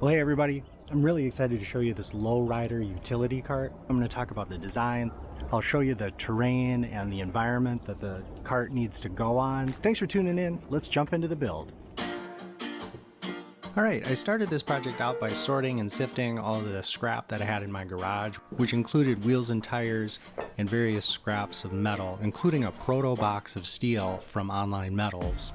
Well, hey everybody, I'm really excited to show you this lowrider utility cart. I'm going to talk about the design. I'll show you the terrain and the environment that the cart needs to go on. Thanks for tuning in. Let's jump into the build. Alright, I started this project out by sorting and sifting all of the scrap that I had in my garage, which included wheels and tires and various scraps of metal, including a proto box of steel from Online Metals.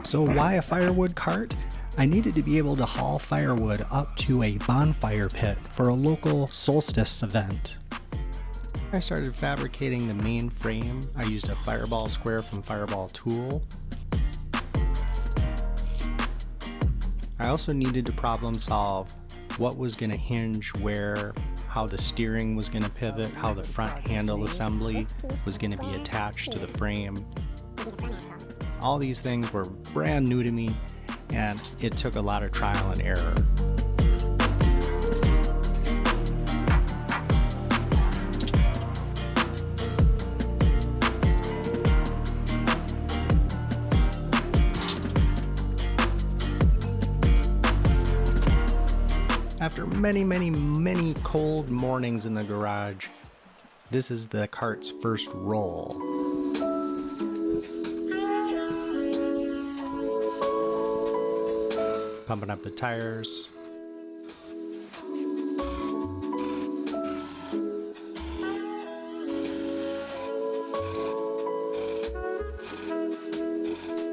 So why a firewood cart? I needed to be able to haul firewood up to a bonfire pit for a local solstice event. I started fabricating the main frame. I used a fireball square from Fireball Tool. I also needed to problem solve what was going to hinge where, how the steering was going to pivot, how the front handle assembly was going to be attached to the frame. All these things were brand new to me, and it took a lot of trial and error. After many cold mornings in the garage, this is the cart's first roll. Pumping up the tires.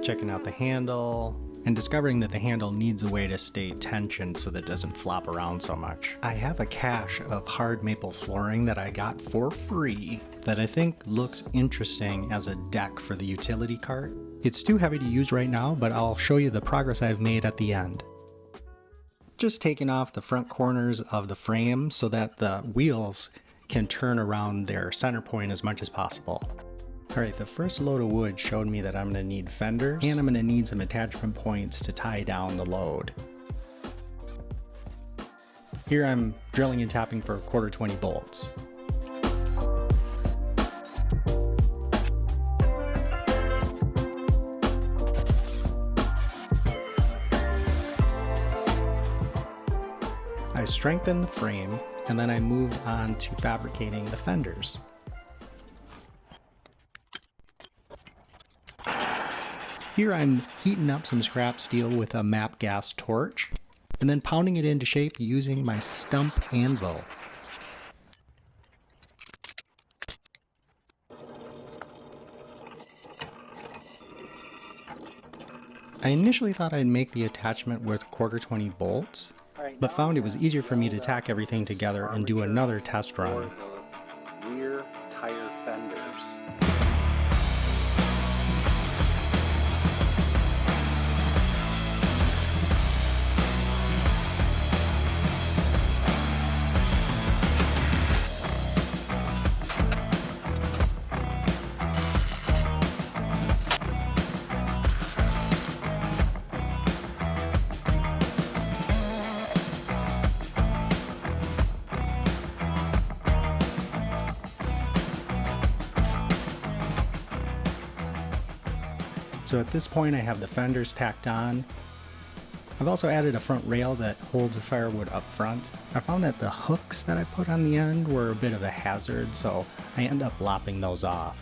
Checking out the handle and discovering that the handle needs a way to stay tensioned so that it doesn't flop around so much. I have a cache of hard maple flooring that I got for free that I think looks interesting as a deck for the utility cart. It's too heavy to use right now, but I'll show you the progress I've made at the end. Just taking off the front corners of the frame so that the wheels can turn around their center point as much as possible. Alright, the first load of wood showed me that I'm going to need fenders, and I'm going to need some attachment points to tie down the load. Here I'm drilling and tapping for 1/4-20 bolts. I strengthened the frame, and then I moved on to fabricating the fenders. Here I'm heating up some scrap steel with a MAP gas torch, and then pounding it into shape using my stump anvil. I initially thought I'd make the attachment with 1/4-20 bolts, but found it was easier for me to tack everything together and do another test run. Rear tire fenders. So at this point I have the fenders tacked on. I've also added a front rail that holds the firewood up front. I found that the hooks that I put on the end were a bit of a hazard, so I end up lopping those off.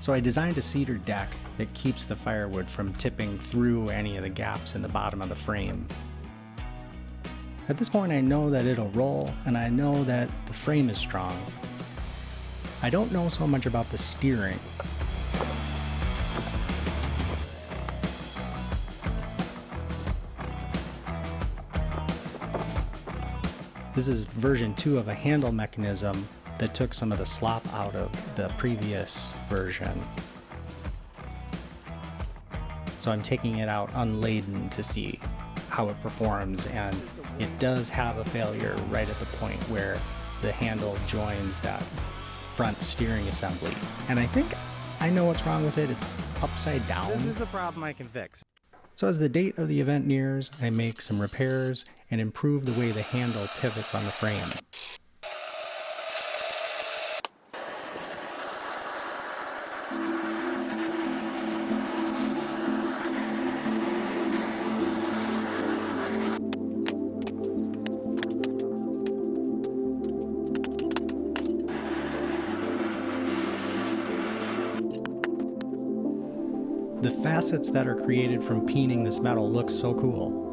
So I designed a cedar deck that keeps the firewood from tipping through any of the gaps in the bottom of the frame. At this point I know that it'll roll, and I know that the frame is strong. I don't know so much about the steering. This is version 2 of a handle mechanism that took some of the slop out of the previous version. So I'm taking it out unladen to see how it performs, and it does have a failure right at the point where the handle joins that front steering assembly. And I think I know what's wrong with it. It's upside down. This is a problem I can fix. So as the date of the event nears, I make some repairs and improve the way the handle pivots on the frame. The facets that are created from peening this metal look so cool.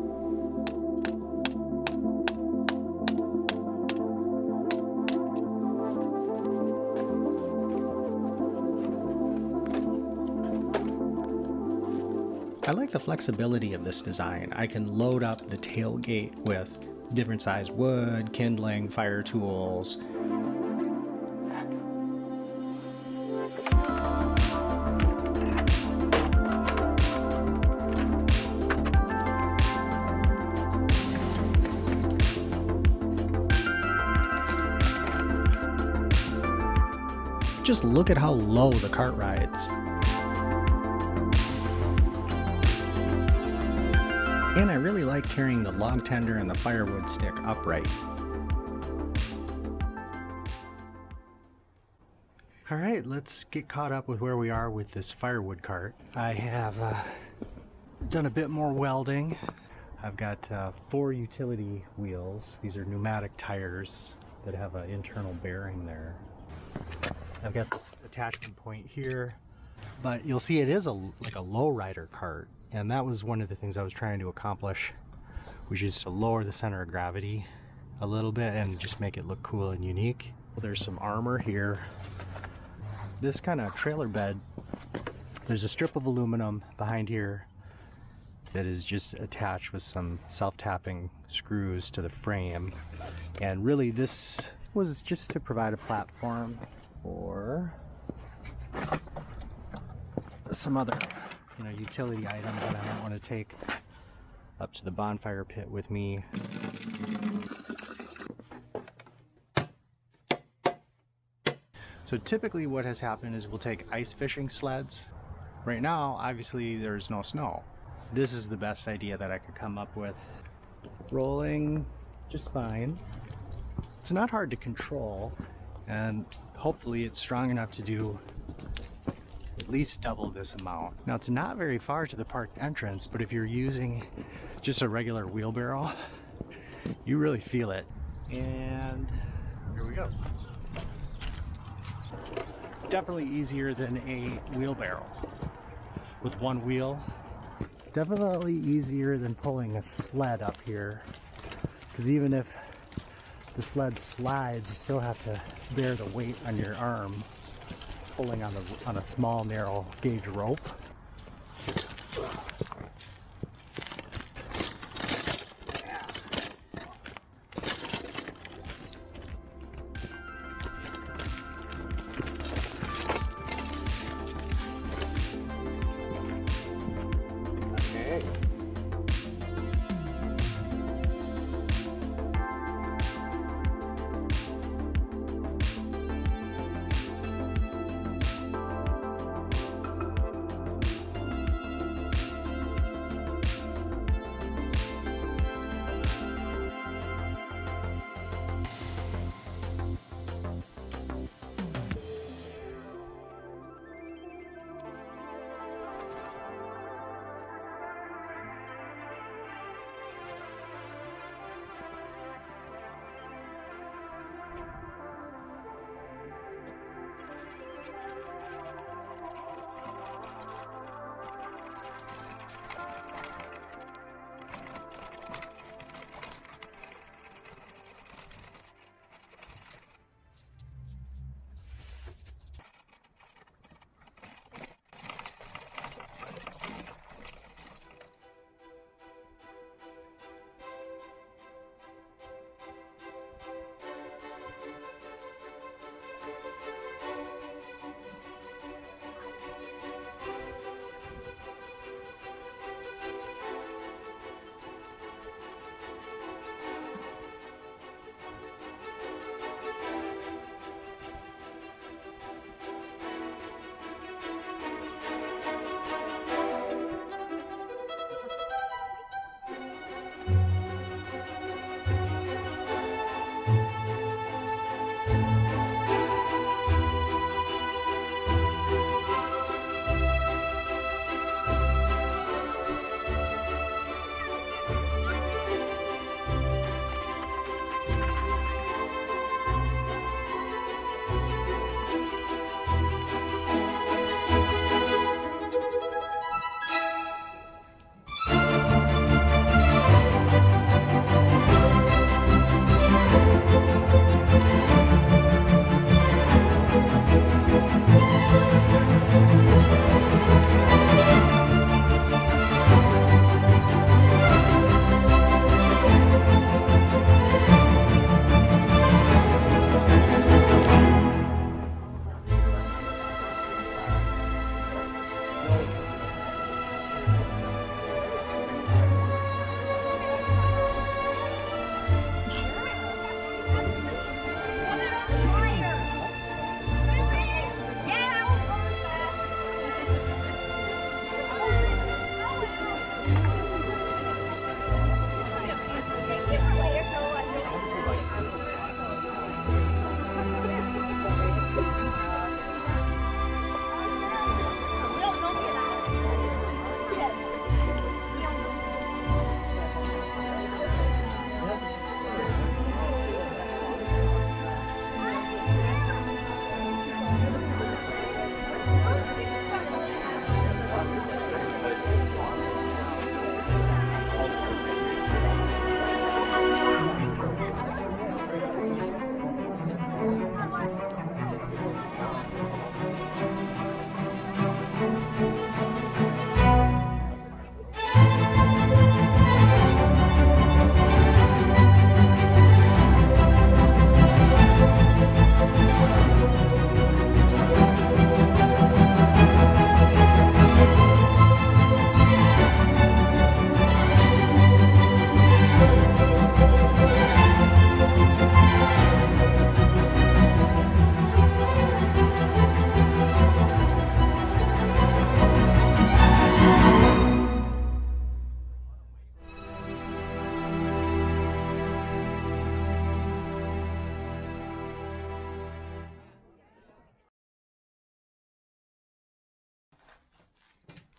I like the flexibility of this design. I can load up the tailgate with different size wood, kindling, fire tools. Just look at how low the cart rides. And I really like carrying the log tender and the firewood stick upright. All right, let's get caught up with where we are with this firewood cart. I have done a bit more welding. I've got 4 utility wheels. These are pneumatic tires that have an internal bearing there. I've got this attachment point here, but you'll see it is like a low rider cart. And that was one of the things I was trying to accomplish, which is to lower the center of gravity a little bit and just make it look cool and unique. There's some armor here. This kind of trailer bed, there's a strip of aluminum behind here that is just attached with some self-tapping screws to the frame. And really this was just to provide a platform for some other utility items that I don't want to take up to the bonfire pit with me. So typically what has happened is we'll take ice fishing sleds. Right now, obviously there's no snow. This is the best idea that I could come up with. Rolling just fine. It's not hard to control, and hopefully it's strong enough to do at least double this amount. Now it's not very far to the park entrance, but if you're using just a regular wheelbarrow, you really feel it. And here we go. Definitely easier than a wheelbarrow with one wheel. Definitely easier than pulling a sled up here, because even if the sled slides, you still have to bear the weight on your arm pulling on a small narrow gauge rope. Okay.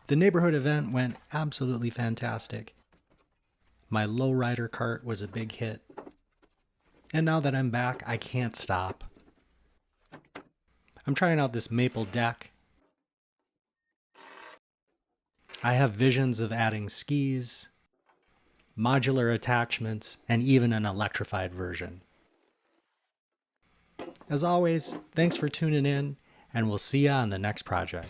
The neighborhood event went absolutely fantastic. My lowrider cart was a big hit. And now that I'm back, I can't stop. I'm trying out this maple deck. I have visions of adding skis, modular attachments, and even an electrified version. As always, thanks for tuning in, and we'll see ya on the next project.